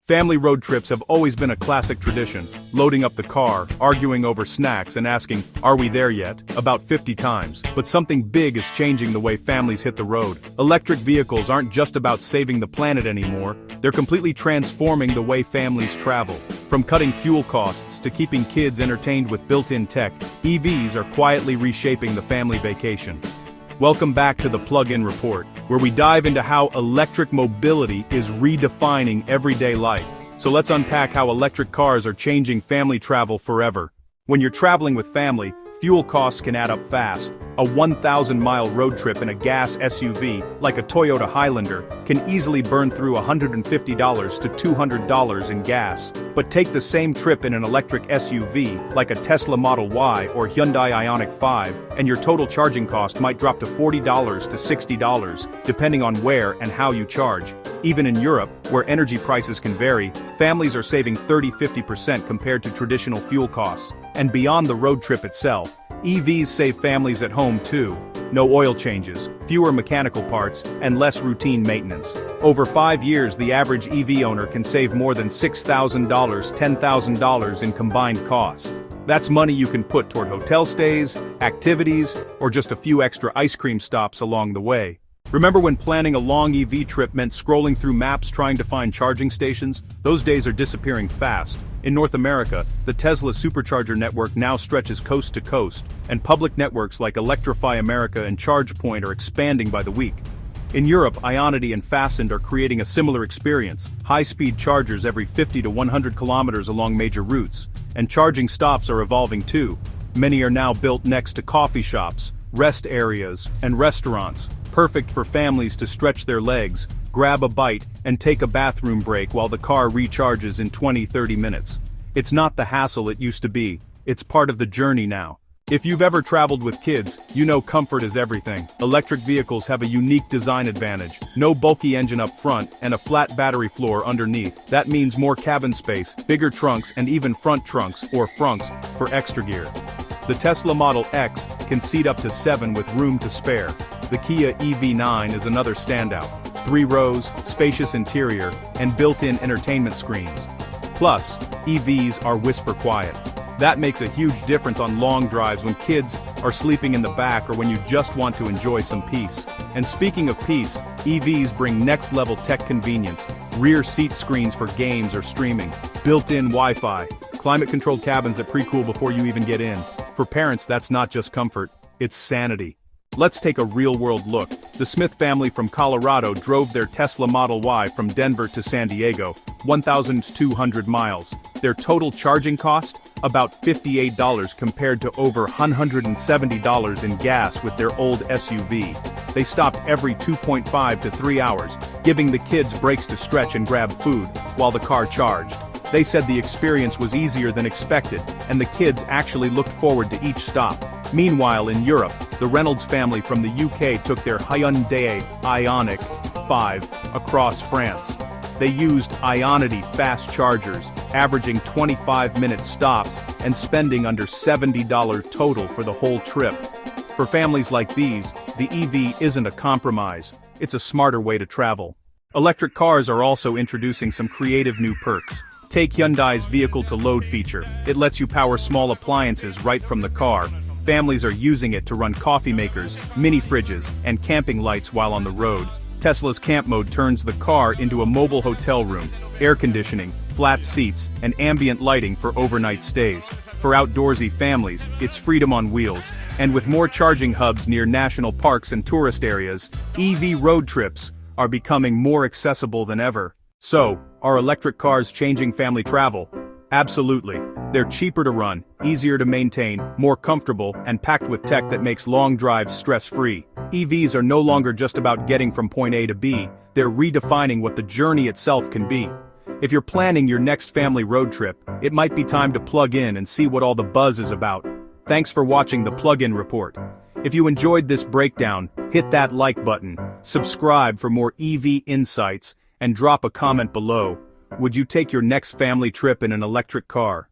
Family road trips have always been a classic tradition, loading up the car, arguing over snacks and asking, "Are we there yet?" about 50 times. But something big is changing the way families hit the road. Electric vehicles aren't just about saving the planet anymore, they're completely transforming the way families travel. From cutting fuel costs to keeping kids entertained with built-in tech, EVs are quietly reshaping the family vacation. Welcome back to the Plug-in Report, where we dive into how electric mobility is redefining everyday life. So let's unpack how electric cars are changing family travel forever. When you're traveling with family, fuel costs can add up fast. A 1,000-mile road trip in a gas SUV, like a Toyota Highlander, can easily burn through $150 to $200 in gas. But take the same trip in an electric SUV, like a Tesla Model Y or Hyundai Ioniq 5, and your total charging cost might drop to $40 to $60, depending on where and how you charge. Even in Europe, where energy prices can vary, families are saving 30–50% compared to traditional fuel costs. And beyond the road trip itself, EVs save families at home too. No oil changes, fewer mechanical parts, and less routine maintenance. Over 5 years, the average EV owner can save more than $6,000, $10,000 in combined costs. That's money you can put toward hotel stays, activities, or just a few extra ice cream stops along the way. Remember when planning a long EV trip meant scrolling through maps trying to find charging stations? Those days are disappearing fast. In North America, the Tesla Supercharger network now stretches coast to coast, and public networks like Electrify America and ChargePoint are expanding by the week. In Europe, Ionity and Fastened are creating a similar experience, high-speed chargers every 50 to 100 kilometers along major routes. And charging stops are evolving too. Many are now built next to coffee shops, rest areas, and restaurants, perfect for families to stretch their legs, grab a bite, and take a bathroom break while the car recharges in 20–30 minutes. It's not the hassle it used to be, it's part of the journey now. If you've ever traveled with kids, you know comfort is everything. Electric vehicles have a unique design advantage. No bulky engine up front, and a flat battery floor underneath. That means more cabin space, bigger trunks, and even front trunks, or frunks, for extra gear. The Tesla Model X can seat up to 7 with room to spare. The Kia EV9 is another standout. 3 rows, spacious interior, and built-in entertainment screens. Plus, EVs are whisper quiet. That makes a huge difference on long drives when kids are sleeping in the back or when you just want to enjoy some peace. And speaking of peace, EVs bring next-level tech convenience. Rear seat screens for games or streaming. Built-in Wi-Fi. Climate-controlled cabins that pre-cool before you even get in. For parents, that's not just comfort, it's sanity. Let's take a real-world look. The Smith family from Colorado drove their Tesla Model Y from Denver to San Diego, 1,200 miles. Their total charging cost? About $58 compared to over $170 in gas with their old SUV. They stopped every 2.5 to 3 hours, giving the kids breaks to stretch and grab food, while the car charged. They said the experience was easier than expected, and the kids actually looked forward to each stop. Meanwhile, in Europe, the Reynolds family from the UK took their Hyundai Ioniq 5 across France. They used Ionity fast chargers, averaging 25-minute stops and spending under $70 total for the whole trip. For families like these, the EV isn't a compromise, it's a smarter way to travel. Electric cars are also introducing some creative new perks. Take Hyundai's vehicle-to-load feature. It lets you power small appliances right from the car. Families are using it to run coffee makers, mini fridges, and camping lights while on the road. Tesla's Camp Mode turns the car into a mobile hotel room, air conditioning, flat seats, and ambient lighting for overnight stays. For outdoorsy families, it's freedom on wheels. And with more charging hubs near national parks and tourist areas, EV road trips are becoming more accessible than ever. So, are electric cars changing family travel? Absolutely. They're cheaper to run, easier to maintain, more comfortable, and packed with tech that makes long drives stress-free. EVs are no longer just about getting from point A to B, they're redefining what the journey itself can be. If you're planning your next family road trip, it might be time to plug in and see what all the buzz is about. Thanks for watching the Plug-in Report. If you enjoyed this breakdown, hit that like button, subscribe for more EV insights, and drop a comment below. Would you take your next family trip in an electric car?